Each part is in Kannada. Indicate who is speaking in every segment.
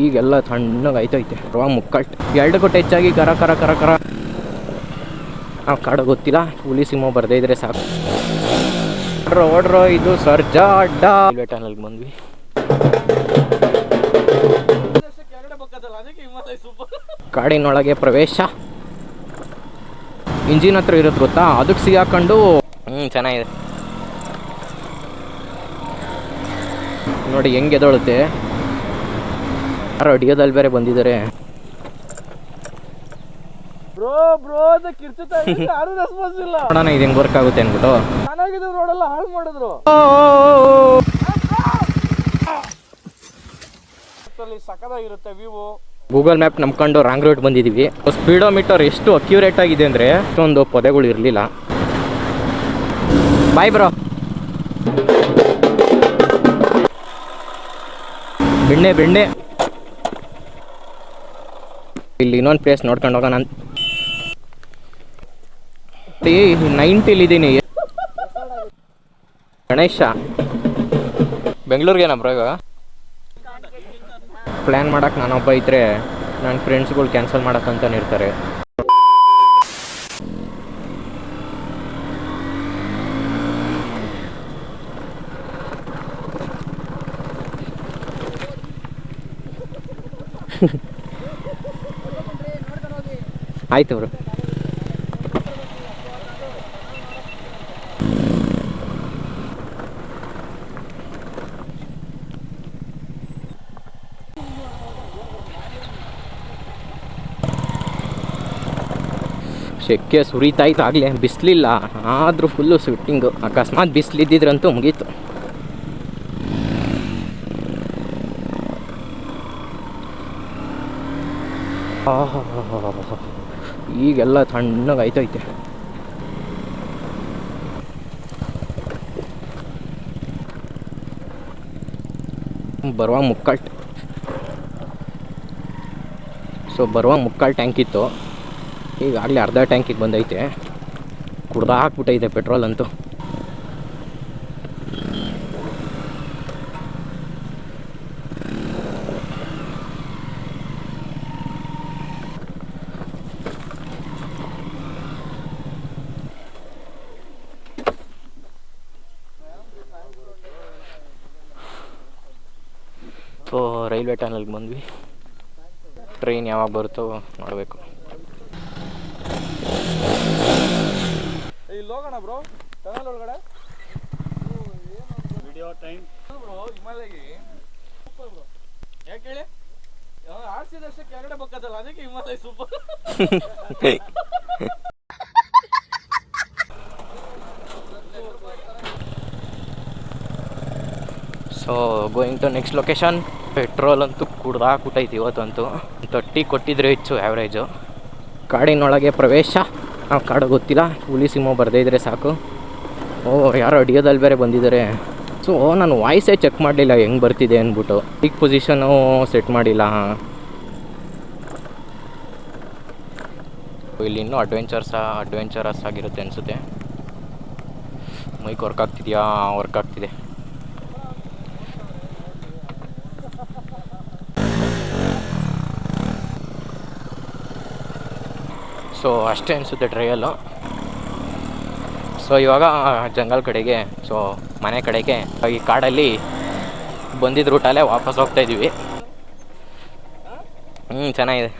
Speaker 1: ಈಗೆಲ್ಲ ತಣ್ಣಗೆ ಆಯ್ತೈತೆ. ಮುಕ್ಕಲ್ಟ್ 2 ಕೊಟ್ಟು ಹೆಚ್ಚಾಗಿ ಕರ ಕರ ಕರ ಕರ. ನಾವು ಕಾಡು ಗೊತ್ತಿಲ್ಲ, ಹುಲಿ ಸಿಂಹ ಬರ್ದೇ ಇದ್ರೆ ಸಾಕು. ಓಡ್ರೋ ಇದು ಸರ್ಜಾ ಅಡ್ಡ. ರೈಲ್ವೆ ಟನಲ್ಗೆ ಬಂದ್ವಿ. ಕಾಡಿನೊಳಗೆ ಪ್ರವೇಶ. ಇಂಜಿನ್ ಹತ್ರ ಇರುತ್ತೆ ಗೊತ್ತಾ, ಅದಕ್ಕೆ ಸಿಗಾಕೊಂಡು. ಚೆನ್ನಾಗಿದೆ ನೋಡಿ ಹೆಂಗೆ ಎದೊಳುತ್ತೆ. ಯಾರೋ ಅಡಿಯೋದಲ್ಲಿ ಬೇರೆ ಬಂದಿದ್ದಾರೆ. ನೋಡೋಣ ಇದು ಹೆಂಗೆ ವರ್ಕ್ ಆಗುತ್ತೆ ಅಂದ್ಬಿಟ್ಟು.
Speaker 2: ಸಕ್ಕದಾಗಿರುತ್ತೆ ವ್ಯೂ.
Speaker 1: ಗೂಗಲ್ ಮ್ಯಾಪ್ ನಂಬ್ಕೊಂಡು ರಾಂಗ್ ರೂಟ್ ಬಂದಿದ್ದೀವಿ. ಸ್ಪೀಡೋಮೀಟರ್ ಎಷ್ಟು ಅಕ್ಯುರೇಟ್ ಆಗಿದೆ ಅಂದರೆ ಅಷ್ಟೊಂದು ಪೊದೆಗಳು ಇರಲಿಲ್ಲ. Bye bro. ಬೆಣ್ಣೆ ಇಲ್ಲಿ ಇನ್ನೊಂದು ಪ್ಲೇಸ್ ನೋಡ್ಕೊಂಡು ಹೋಗೋಣ. 90 ಗಣೇಶ ಬೆಂಗಳೂರಿಗೆ ಬ್ರೋ ಇವಾಗ ಪ್ಲ್ಯಾನ್ ಮಾಡಕ್ಕೆ ನಾನೊಬ್ಬ ಇದ್ದರೆ ನನ್ನ ಫ್ರೆಂಡ್ಸ್ಗಳು ಕ್ಯಾನ್ಸಲ್ ಮಾಡೋಕ್ಕಂತಾನೆ ಇರ್ತಾರೆ. ಆಯ್ತು ಬ್ರೋ. ಸೆಕೆ ಸುರಿತಾಯ್ತು ಆಗಲೇ, ಬಿಸಿಲಿಲ್ಲ ಆದರೂ ಫುಲ್ಲು ಸ್ವೆಟ್ಟಿಂಗು. ಅಕಸ್ಮಾತ್ ಬಿಸಿಲಿದ್ದಿದ್ರಂತೂ ಮುಗೀತು. ಈಗೆಲ್ಲ ತಣ್ಣಗೆ ಆಯ್ತೈತೆ. ಬರುವಾಗ ಮುಕ್ಕಾಲು ಟ್ಯಾಂಕ್ ಇತ್ತು, ಈಗಾಗಲೇ ಅರ್ಧ ಟ್ಯಾಂಕಿಗೆ ಬಂದೈತೆ. ಕುಡ್ದು ಹಾಕ್ಬಿಟ್ಟೈತೆ ಪೆಟ್ರೋಲ್ ಅಂತೂ. ರೈಲ್ವೆ ಟನಲ್ಗೆ ಬಂದ್ವಿ. ಟ್ರೈನ್ ಯಾವಾಗ ಬರುತ್ತೋ ನೋಡಬೇಕು.
Speaker 2: ಇಲ್ಲಿ ಹೋಗೋಣ ಬ್ರೋ ಟನಲ್ ಒಳಗಡೆ. Video time bro. ಹಿಮಾಲಯಗೆ ಸೂಪರ್ ಬ್ರೋ. ಯಾಕೆ ಹೇಳಿ, ಆರ್ಸಿದಷ್ಟೇ ಕೆರಡೆ ಬಕ್ಕದಲ್ಲ, ಅದಕ್ಕೆ Himalaya super.
Speaker 1: So going to next location. Petrol ಅಂತೂ ಕುಡ್ದಾಕ್ಬಿಟ್ಟೈತಿ ಇವತ್ತಂತೂ. 30 ಕೊಟ್ಟಿದ್ರೆ ಹೆಚ್ಚು ಆ್ಯಾವ್ರೇಜು. ಕಾಡಿನೊಳಗೆ ಪ್ರವೇಶ. ನಾವು ಕಾಡು ಗೊತ್ತಿಲ್ಲ, ಹುಲಿ ಸಿಂಹ ಬರ್ದೇ ಇದ್ರೆ ಸಾಕು. ಯಾರೋ ಅಡಿಯೋದಲ್ಲಿ ಬೇರೆ ಬಂದಿದ್ದಾರೆ. ಸೊ ನಾನು ವಾಯ್ಸೇ ಚೆಕ್ ಮಾಡಲಿಲ್ಲ ಹೆಂಗೆ ಬರ್ತಿದೆ ಅಂದ್ಬಿಟ್ಟು. ಈಗ ಪೊಸಿಷನು ಸೆಟ್ ಮಾಡಿಲ್ಲ. ಇಲ್ಲಿ ಇನ್ನೂ ಅಡ್ವೆಂಚರಸ್ ಆಗಿರುತ್ತೆ ಅನಿಸುತ್ತೆ. ಮೈಕ್ ವರ್ಕ್ ಆಗ್ತಿದೆಯಾ? ವರ್ಕ್ ಆಗ್ತಿದೆ. ಸೊ ಅಷ್ಟೇ ಅನಿಸುತ್ತೆ ಟ್ರಯಲ್ಲು. ಸೊ ಇವಾಗ ಜಂಗಲ್ ಕಡೆಗೆ, ಸೊ ಮನೆ ಕಡೆಗೆ, ಈ ಕಾಡಲ್ಲಿ ಬಂದಿದ್ದ ರೂಟಲ್ಲೇ ವಾಪಸ್ ಹೋಗ್ತಾ ಇದ್ದೀವಿ. ಚೆನ್ನಾಗಿದೆ.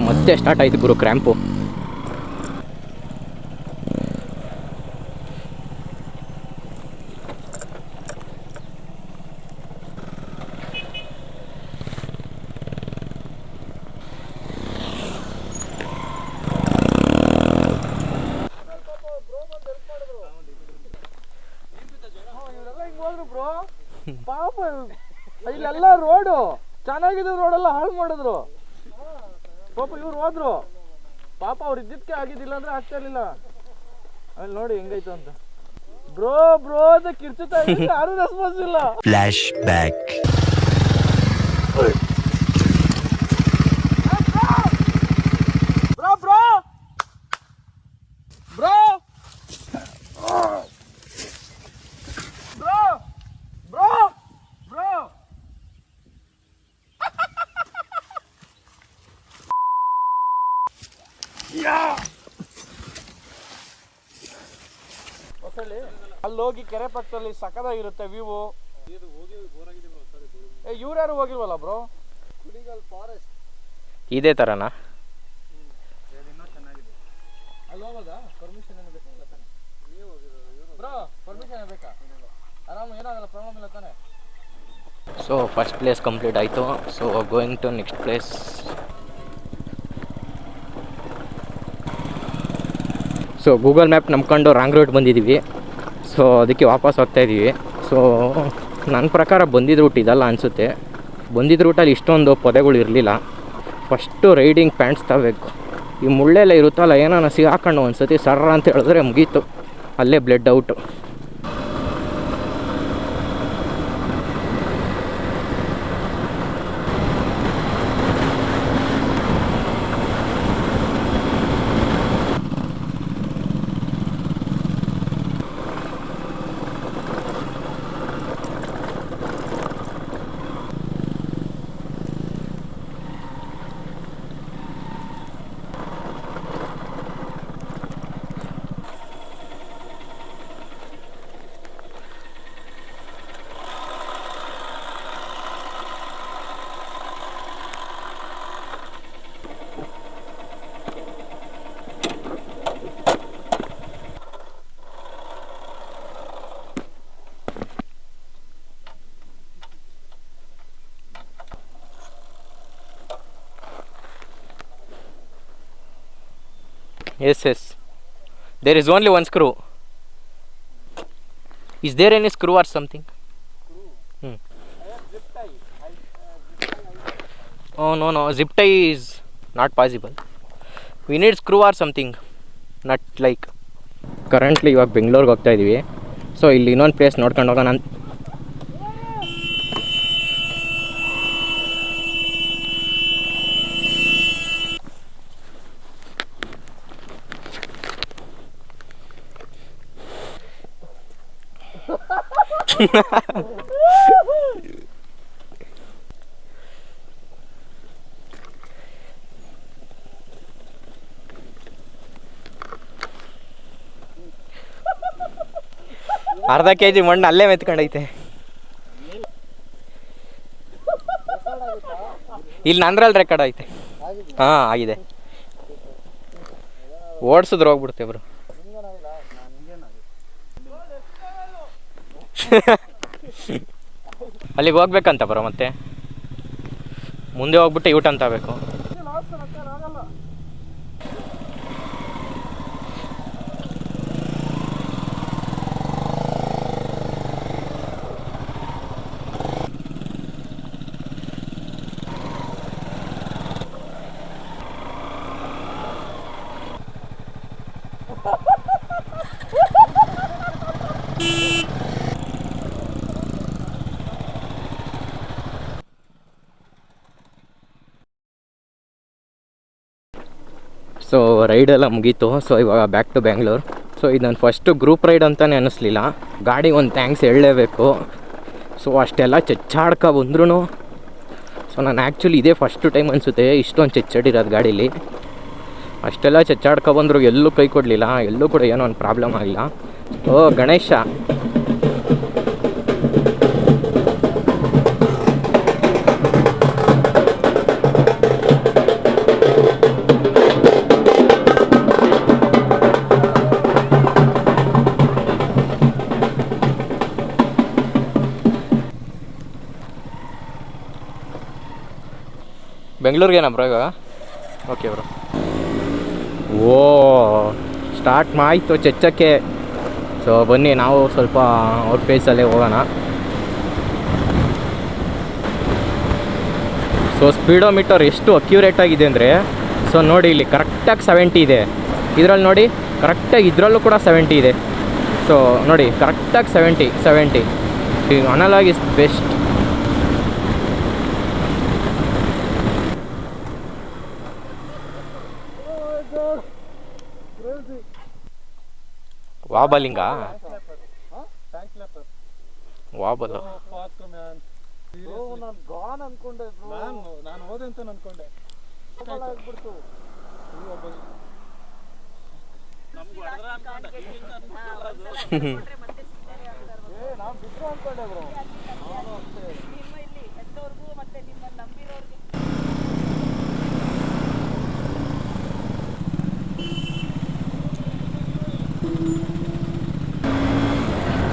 Speaker 1: ಮತ್ತೆ ಸ್ಟಾರ್ಟ್ ಆಯಿತು ಗುರು ಕ್ರ್ಯಾಂಪು.
Speaker 2: ಪಾಪ ಇಲ್ಲೆಲ್ಲ ರೋಡು ಚೆನ್ನಾಗಿದ್ದು ರೋಡೆಲ್ಲ ಹಾಳು ಮಾಡಿದ್ರು. ಪಾಪ ಇವ್ರು ಹೋದ್ರು, ಪಾಪ ಅವ್ರು ಇದ್ದಿದ್ದಕ್ಕೆ ಆಗಿದ್ದಿಲ್ಲ ಅಂದ್ರೆ ಆಗ್ತಾ ಇರ್ಲಿಲ್ಲ. ಅಲ್ಲಿ ನೋಡಿ ಹೆಂಗೈತು ಅಂತ. ಬ್ರೋ ಅಂತ ಕಿರ್ಚುತ್ತಾ ಇದ್ರೆ ಯಾರು ರೆಸ್ಪಾನ್ಸ್ ಇಲ್ಲ.
Speaker 3: Flash back.
Speaker 2: ಅಲ್ಲಿ ಹೋಗಿ ಕೆರೆ ಪಕ್ಕದಲ್ಲಿ ಸಕ್ಕದಾಗಿರುತ್ತೆ ವ್ಯೂ. ಇವ್ರು ಯಾರು ಹೋಗಿಲ್ವಲ್ಲ ಬ್ರೋ? ಫಾರೆಸ್ಟ್
Speaker 1: ಇದೇ ಥರನಾ?
Speaker 2: ಅಲ್ಲಿ ಹೋಗೋದಾ? ಪರ್ಮಿಷನ್ ಏನು ಬೇಕಾ ತಾನೆ? ಬ್ರೋ ಪರ್ಮಿಷನ್ ಬೇಕಾ? ಆರಾಮ, ಏನಾಗಲ್ಲ, ಪ್ರಾಬ್ಲಮ್ ಇಲ್ಲ ತಾನೆ?
Speaker 1: ಸೊ ಫಸ್ಟ್ ಪ್ಲೇಸ್ ಕಂಪ್ಲೀಟ್ ಆಯಿತು. So going to next place. So Google map ನಂಬ್ಕೊಂಡು ರಾಂಗ್ ರೂಟ್ ಬಂದಿದ್ದೀವಿ. ಸೊ ಅದಕ್ಕೆ ವಾಪಸ್ ಹೋಗ್ತಾಯಿದ್ದೀವಿ. ಸೊ ನನ್ನ ಪ್ರಕಾರ ಬಂದಿದ್ದ ರೂಟ್ ಇದಲ್ಲ ಅನಿಸುತ್ತೆ. ಬಂದಿದ್ದ ರೂಟಲ್ಲಿ ಇಷ್ಟೊಂದು ಪೊದೆಗಳು ಇರಲಿಲ್ಲ. ಫಸ್ಟು ರೈಡಿಂಗ್ ಪ್ಯಾಂಟ್ಸ್ ತಗೋಬೇಕು. ಈ ಮುಳ್ಳೆಲ್ಲ ಇರುತ್ತಲ್ಲ, ಏನೋ ಸಿಗಾಕೊಂಡು ಒಂದು ಸತಿ ಸರ್ರ ಅಂತ ಹೇಳಿದ್ರೆ ಮುಗೀತು, ಅಲ್ಲೇ blood out. Yes. There is only one screw. Is there any screw or something?
Speaker 2: Zip tie.
Speaker 1: Oh no. Zip tie is not possible. We need screw or something. Not like. Currently ಇವಾಗ ಬೆಂಗಳೂರಿಗೆ ಹೋಗ್ತಾ ಇದ್ದೀವಿ. ಸೊ ಇಲ್ಲಿ ಇನ್ನೊಂದು ಪ್ಲೇಸ್ ನೋಡ್ಕೊಂಡು ಹೋಗೋಣ ಅಂತ. ಅರ್ಧ kg ಮಣ್ಣು ಅಲ್ಲೇ ಮೆತ್ಕೊಂಡೈತೆ. ಇಲ್ಲಿ ನಂದ್ರಲ್ಲಿ ರೆಕಾರ್ಡ್ ಐತೆ. ಹಾಂ ಆಗಿದೆ. ಓಡಿಸಿದ್ರೆ ಹೋಗ್ಬಿಡ್ತೇವೆ ಬ್ರೋ. ಅಲ್ಲಿಗೆ ಹೋಗ್ಬೇಕಂತ ಬರೋ, ಮತ್ತೆ ಮುಂದೆ ಹೋಗ್ಬಿಟ್ಟು ಯೂಟ್ ಅಂತ ಬೇಕು. ಸೊ ರೈಡೆಲ್ಲ ಮುಗೀತು. ಸೊ ಇವಾಗ ಬ್ಯಾಕ್ ಟು ಬ್ಯಾಂಗ್ಳೂರ್. ಸೊ ಇದು ನನ್ನ ಫಸ್ಟು ಗ್ರೂಪ್ ರೈಡ್ ಅಂತಲೇ ಅನ್ನಿಸ್ಲಿಲ್ಲ. ಗಾಡಿ ಒಂದು ಥ್ಯಾಂಕ್ಸ್ ಹೇಳಲೇಬೇಕು. ಸೊ ಅಷ್ಟೆಲ್ಲ ಚೆಚ್ಚಾಡ್ಕ ಬಂದ್ರೂ, ಸೊ ನಾನು ಆ್ಯಕ್ಚುಲಿ ಇದೇ ಫಸ್ಟು ಟೈಮ್ ಅನಿಸುತ್ತೆ ಇಷ್ಟೊಂದು ಚೆಚ್ಚಾಡಿರೋದು ಗಾಡೀಲಿ. ಅಷ್ಟೆಲ್ಲ ಚೆಚ್ಚಾಡ್ಕ ಬಂದರು, ಎಲ್ಲೂ ಕೈ ಕೊಡಲಿಲ್ಲ, ಎಲ್ಲೂ ಕೂಡ ಏನೋ ಒಂದು ಪ್ರಾಬ್ಲಮ್ ಆಗಿಲ್ಲ. ಓ ಗಣೇಶ, ಬೆಂಗಳೂರಿಗೇನಾ ಬ್ರೋ ಇವಾಗ? Okay bro. ಓ ಸ್ಟಾರ್ಟ್ ಆಯಿತು ಚೆಚ್ಚಕ್ಕೆ. ಸೊ ಬನ್ನಿ ನಾವು ಸ್ವಲ್ಪ ಅವ್ರ ಫೇಸಲ್ಲೇ ಹೋಗೋಣ. ಸೊ ಸ್ಪೀಡೋಮೀಟರ್ ಎಷ್ಟು ಅಕ್ಯುರೇಟ್ ಆಗಿದೆ ಅಂದರೆ, ಸೊ ನೋಡಿ ಇಲ್ಲಿ ಕರೆಕ್ಟಾಗಿ 70 ಇದೆ. ಇದರಲ್ಲಿ ನೋಡಿ ಕರೆಕ್ಟಾಗಿ ಇದರಲ್ಲೂ ಕೂಡ 70 ಇದೆ. ಸೊ ನೋಡಿ ಕರೆಕ್ಟಾಗಿ 70. ಈ ಅನಲಾಗ್ ಇಸ್ ಬೆಸ್ಟ್. ವಾಬಲಿಂಗ ವಾಬಲ್
Speaker 2: ನಾನು ಹೋದೆ ಅಂತ ಅನ್ಕೊಂಡೆ.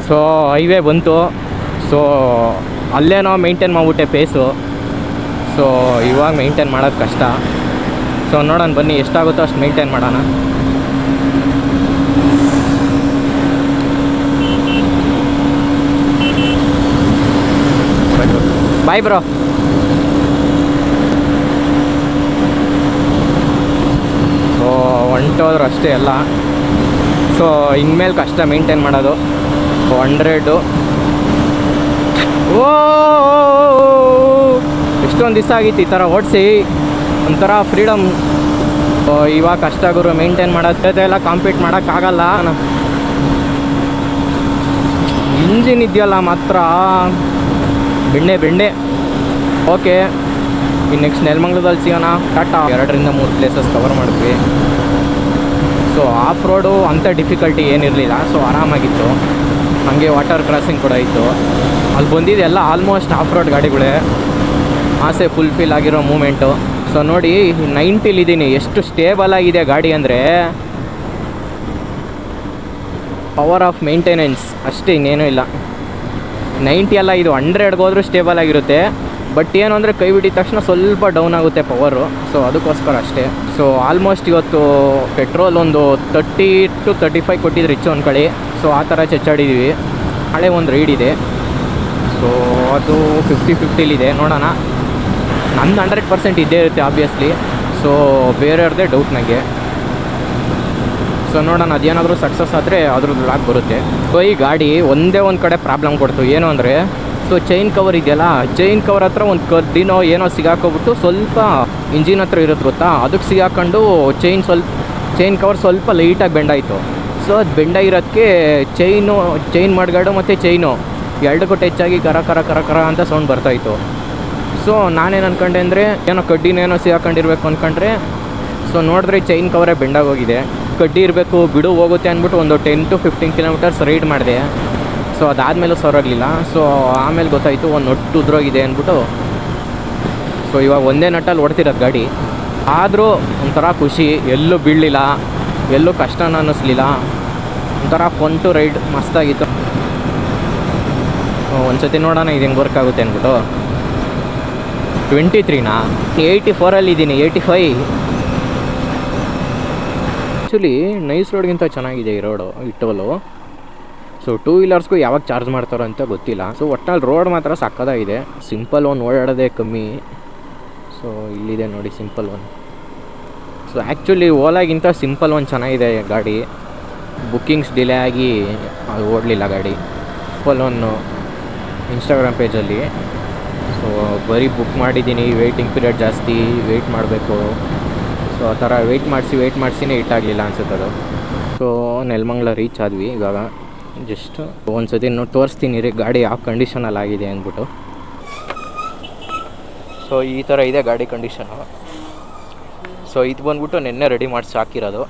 Speaker 1: ಸೊ ಹೈವೇ ಬಂತು. ಸೊ ಅಲ್ಲೇನೋ ಮೇಂಟೈನ್ ಮಾಡಿಬಿಟ್ಟೆ ಪೇಸು. ಸೊ ಇವಾಗ ಮೇಂಟೈನ್ ಮಾಡೋದು ಕಷ್ಟ. ಸೊ ನೋಡೋಣ ಬನ್ನಿ, ಎಷ್ಟಾಗುತ್ತೋ ಅಷ್ಟು ಮೇಂಟೈನ್ ಮಾಡೋಣ. Bye bro. ಸೊ ಹೊಂಟೋದ್ರು ಅಷ್ಟೇ ಎಲ್ಲ. ಸೊ ಇನ್ಮೇಲೆ ಕಷ್ಟ ಮೇಂಟೈನ್ ಮಾಡೋದು. 100 ಓ ಎಷ್ಟೊಂದು ದಿವಸ ಆಗಿತ್ತು ಈ ಥರ ಓಡಿಸಿ, ಒಂಥರ ಫ್ರೀಡಮ್. ಇವಾಗ ಕಷ್ಟ ಗುರು ಮೇಂಟೈನ್ ಮಾಡೋದೆಲ್ಲ ಕಾಂಪೀಟ್ ಮಾಡೋಕ್ಕಾಗಲ್ಲ. ಇಂಜಿನ್ ಇದೆಯಲ್ಲ ಮಾತ್ರ ಬೆಣ್ಣೆ. ಓಕೆ, ಇನ್ನು ನೆಕ್ಸ್ಟ್ ನೆಲಮಂಗಲದಲ್ಲಿ ಸಿಗೋಣ. ಟಾಟಾ. 2-3 ಪ್ಲೇಸಸ್ ಕವರ್ ಮಾಡಿದ್ವಿ. ಸೊ ಆಫ್ ರೋಡು ಅಂಥ ಡಿಫಿಕಲ್ಟಿ ಏನಿರಲಿಲ್ಲ. ಸೊ ಆರಾಮಾಗಿತ್ತು. ಹಾಗೆ ವಾಟರ್ ಕ್ರಾಸಿಂಗ್ ಕೂಡ ಇತ್ತು. ಅಲ್ಲಿ ಬಂದಿದ್ದೆಲ್ಲ ಆಲ್ಮೋಸ್ಟ್ ಆಫ್ ರೋಡ್ ಗಾಡಿಗಳೇ. ಆಸೆ ಫುಲ್ಫಿಲ್ ಆಗಿರೋ ಮೂಮೆಂಟು. ಸೊ ನೋಡಿ 90 ಎಷ್ಟು ಸ್ಟೇಬಲ್ ಆಗಿದೆ ಗಾಡಿ ಅಂದರೆ, ಪವರ್ ಆಫ್ ಮೇಂಟೆನೆನ್ಸ್ ಅಷ್ಟೇ, ಇನ್ನೇನೂ ಇಲ್ಲ. 90 ಅಲ್ಲ, ಇದು 100ಗೆ ಹೋದರೂ ಸ್ಟೇಬಲ್ ಆಗಿರುತ್ತೆ. ಬಟ್ ಏನು ಅಂದರೆ ಕೈ ಬಿಟ್ಟಿದ ತಕ್ಷಣ ಸ್ವಲ್ಪ ಡೌನ್ ಆಗುತ್ತೆ ಪವರು. ಸೊ ಅದಕ್ಕೋಸ್ಕರ ಅಷ್ಟೇ. ಸೊ ಆಲ್ಮೋಸ್ಟ್ ಇವತ್ತು ಪೆಟ್ರೋಲ್ ಒಂದು 30 to 35 ಕೊಟ್ಟಿದ್ದು ರಿಚ್ ಅಂದ್ಕೊಳ್ಳಿ. ಸೊ ಆ ಥರ ಚಚ್ಚಾಡಿದ್ದೀವಿ. ನಾಳೆ ಒಂದು ರೈಡ್ ಇದೆ. ಸೊ ಅದು 50-50 ನೋಡೋಣ. ನಂದು 100% ಇದ್ದೇ ಇರುತ್ತೆ ಆಬ್ವಿಯಸ್ಲಿ. ಸೊ ಬೇರೆಯವ್ರದ್ದೇ ಡೌಟ್ ನನಗೆ. ಸೊ ನೋಡೋಣ, ಅದೇನಾದರೂ ಸಕ್ಸಸ್ ಆದರೆ ಅದ್ರದ್ದು ಲಾಕ್ ಬರುತ್ತೆ. ಸೊ ಈ ಗಾಡಿ ಒಂದೇ ಒಂದು ಕಡೆ ಪ್ರಾಬ್ಲಮ್ ಕೊಡ್ತು. ಏನು ಅಂದರೆ, ಸೊ ಚೈನ್ ಕವರ್ ಇದೆಯಲ್ಲ, ಚೈನ್ ಕವರ್ ಹತ್ರ ಒಂದು ಕಡ್ಡಿನೋ ಏನೋ ಸಿಗಾಕೋಬಿಟ್ಟು ಸ್ವಲ್ಪ ಇಂಜಿನ್ ಹತ್ರ ಇರುತ್ತೆ ಗೊತ್ತಾ, ಅದಕ್ಕೆ ಸಿಗಾಕೊಂಡು ಚೈನ್ ಕವರ್ ಸ್ವಲ್ಪ ಲೈಟಾಗಿ ಬೆಂಡಾಯಿತು. ಸೊ ಅದು ಬೆಂಡಾಗಿರೋದಕ್ಕೆ ಚೈನ್ ಮಡ್ಗಾಡು ಮತ್ತು ಚೈನು ಎರಡಕ್ಕೂ ಟಚ್ ಆಗಿ ಕರ ಅಂತ ಸೌಂಡ್ ಬರ್ತಾಯಿತ್ತು. ಸೊ ನಾನೇನು ಅಂದ್ಕೊಂಡೆ ಅಂದರೆ, ಏನೋ ಕಡ್ಡಿನೇನೋ ಸಿಗಾಕೊಂಡಿರ್ಬೇಕು ಅಂದ್ಕೊಂಡ್ರೆ. ಸೊ ನೋಡಿದ್ರೆ ಚೈನ್ ಕವರೇ ಬೆಂಡಾಗೋಗಿದೆ. ಕಡ್ಡಿ ಇರಬೇಕು, ಬಿಡು ಹೋಗುತ್ತೆ ಅಂದ್ಬಿಟ್ಟು ಒಂದು 10 to 15 kilometers ರೈಡ್ ಮಾಡಿದೆ. ಸೊ ಅದಾದಮೇಲೂ ಸರೋಗಲಿಲ್ಲ. ಸೊ ಆಮೇಲೆ ಗೊತ್ತಾಯಿತು ಒಂದು ನಟ್ಟು ಉದ್ರೋಗಿದೆ ಅಂದ್ಬಿಟ್ಟು. ಸೊ ಇವಾಗ ಒಂದೇ ನಟ್ಟಲ್ಲಿ ಓಡ್ತಿರೋದು ಗಾಡಿ. ಆದರೂ ಒಂಥರ ಖುಷಿ, ಎಲ್ಲೂ ಬೀಳಲಿಲ್ಲ, ಎಲ್ಲೂ ಕಷ್ಟನ ಅನ್ನಿಸ್ಲಿಲ್ಲ. ಒಂಥರ ಫನ್ ಟು ರೈಡ್, ಮಸ್ತಾಗಿತ್ತು. ಒಂದು ಸತಿ ನೋಡೋಣ ಇದು ಹೆಂಗೆ ವರ್ಕ್ ಆಗುತ್ತೆ ಅಂದ್ಬಿಟ್ಟು. 23ನಾ 84ಅಲ್ಲಿದ್ದೀನಿ, 85. ಆ್ಯಕ್ಚುಲಿ ನೈಸ್ ರೋಡ್ಗಿಂತ ಚೆನ್ನಾಗಿದೆ ಈ ರೋಡು, ಈ ಟೋಲು. ಸೊ 2 ವೀಲರ್ಸ್ಗೂ ಯಾವಾಗ ಚಾರ್ಜ್ ಮಾಡ್ತಾರೋ ಅಂತ ಗೊತ್ತಿಲ್ಲ. ಸೊ ಒಟ್ಟಲ್ಲಿ ರೋಡ್ ಮಾತ್ರ ಸಕ್ಕದಾಗಿದೆ. ಸಿಂಪಲ್ ಒನ್ ಓಡಾಡೋದೇ ಕಮ್ಮಿ. ಸೊ ಇಲ್ಲಿದೆ ನೋಡಿ ಸಿಂಪಲ್ ಒನ್. ಸೊ ಆ್ಯಕ್ಚುಲಿ ಓಲಾಗಿಂತ ಸಿಂಪಲ್ ಒನ್ ಚೆನ್ನಾಗಿದೆ ಗಾಡಿ. ಬುಕ್ಕಿಂಗ್ಸ್ ಡಿಲೇ ಆಗಿ ಅದು ಓಡಲಿಲ್ಲ ಗಾಡಿ. ಸಿಂಪಲ್ ಒನ್ನು ಇನ್ಸ್ಟಾಗ್ರಾಮ್ ಪೇಜಲ್ಲಿ. ಸೊ ಬರೀ ಬುಕ್ ಮಾಡಿದ್ದೀನಿ, ವೆಯ್ಟಿಂಗ್ ಪೀರಿಯಡ್ ಜಾಸ್ತಿ, ವೆಯ್ಟ್ ಮಾಡಬೇಕು. ಸೊ ಆ ಥರ ವೆಯ್ಟ್ ಮಾಡಿಸಿನೇ ಇಟ್ಟಾಗಲಿಲ್ಲ ಅನ್ಸುತ್ತದು. ಸೊ ನೆಲಮಂಗಲ ರೀಚ್ ಆದ್ವಿ ಇವಾಗ. ಜಸ್ಟ್ ಒಂದು ಸತಿ ತೋರಿಸ್ತೀನಿ ರೀ ಗಾಡಿ ಯಾವ ಕಂಡೀಷನಲ್ಲಿ ಆಗಿದೆ ಅಂದ್ಬಿಟ್ಟು. ಸೊ ಈ ಥರ ಇದೆ ಗಾಡಿ ಕಂಡೀಷನು. ಸೊ ಇದು ಬಂದ್ಬಿಟ್ಟು ನೆನ್ನೆ ರೆಡಿ ಮಾಡಿಸಿ ಹಾಕಿರೋದು.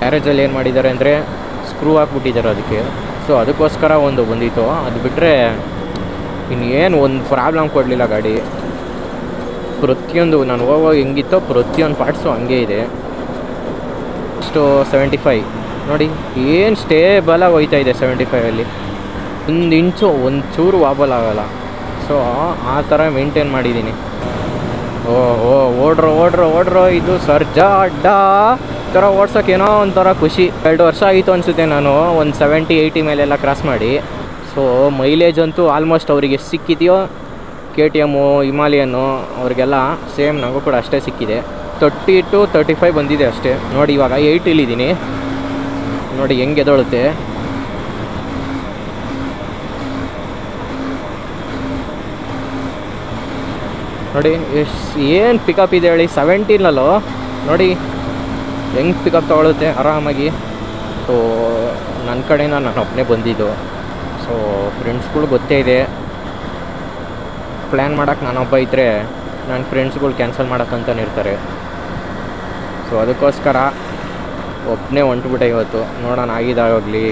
Speaker 1: ಗ್ಯಾರೇಜಲ್ಲಿ ಏನು ಮಾಡಿದ್ದಾರೆ ಅಂದರೆ ಸ್ಕ್ರೂ ಹಾಕ್ಬಿಟ್ಟಿದ್ದಾರೆ ಅದಕ್ಕೆ. ಸೊ ಅದಕ್ಕೋಸ್ಕರ ಒಂದು ಬಂದಿತ್ತು. ಅದು ಬಿಟ್ಟರೆ ಇನ್ನೇನು ಒಂದು ಪ್ರಾಬ್ಲಮ್ ಕೊಡಲಿಲ್ಲ ಗಾಡಿ. ಪ್ರತಿಯೊಂದು ನಾನು ಹೋಗೋ ಹೆಂಗಿತ್ತೋ ಪ್ರತಿಯೊಂದು ಪಾರ್ಟ್ಸು ಹಂಗೆ ಇದೆ. ಇಷ್ಟು 75 ನೋಡಿ, ಏನು ಸ್ಟೇಬಲಾಗಿ ಹೋಯ್ತಾ ಇದೆ 75ಅಲ್ಲಿ. ಒಂದು ಇಂಚು ಒಂಚೂರು ವಾಬಲ್ ಆಗೋಲ್ಲ. ಸೊ ಆ ಥರ ಮೇಂಟೈನ್ ಮಾಡಿದ್ದೀನಿ. ಓಡ್ರೋ ಇದು ಸರ್ಜಾ ಅಡ್ಡ ಥರ ಓಡ್ಸೋಕೆ ಏನೋ ಒಂಥರ ಖುಷಿ. 2 ವರ್ಷ ಆಯಿತು ಅನಿಸುತ್ತೆ ನಾನು ಒಂದು 70-80 ಮೇಲೆಲ್ಲ ಕ್ರಾಸ್ ಮಾಡಿ. ಸೊ ಮೈಲೇಜ್ ಅಂತೂ ಆಲ್ಮೋಸ್ಟ್ ಅವ್ರಿಗೆ ಎಷ್ಟು ಸಿಕ್ಕಿದೆಯೋ KTM ಹಿಮಾಲಯನ್ನು ಅವ್ರಿಗೆಲ್ಲ ಸೇಮ್ ನನಗೂ ಕೂಡ ಅಷ್ಟೇ ಸಿಕ್ಕಿದೆ. 30 to 35 ಬಂದಿದೆ ಅಷ್ಟೇ. ನೋಡಿ ಇವಾಗ 8 ಇಲ್ಲಿದ್ದೀನಿ, ನೋಡಿ ಹೆಂಗೆ ಎದೊಳುತ್ತೆ. ನೋಡಿ ಏನು ಪಿಕಪ್ ಇದೆ ಹೇಳಿ. 17ನಲ್ಲೋ ನೋಡಿ ಹೆಂಗೆ ಪಿಕಪ್ ತೊಗೊಳುತ್ತೆ ಆರಾಮಾಗಿ. ಸೊ ನನ್ನ ಕಡೆಯಿಂದ ನಾನು ಒಬ್ಬನೇ ಬಂದಿದ್ದು. ಸೊ ಫ್ರೆಂಡ್ಸ್ಗಳು ಗೊತ್ತೇ ಇದೆ, ಪ್ಲ್ಯಾನ್ ಮಾಡೋಕ್ಕೆ ನಾನೊಬ್ಬ ಇದ್ದರೆ ನನ್ನ ಫ್ರೆಂಡ್ಸ್ಗಳು ಕ್ಯಾನ್ಸಲ್ ಮಾಡೋಕ್ಕಂತಾನೆ ಇರ್ತಾರೆ. ಸೊ ಅದಕ್ಕೋಸ್ಕರ ಒಬ್ಬನೇ ಹೊಂಟ್ಬಿಟ್ಟೆ ಇವತ್ತು. ನೋಡೋಣ ಆಗಿದ್ದಾಗೋಗಲಿ.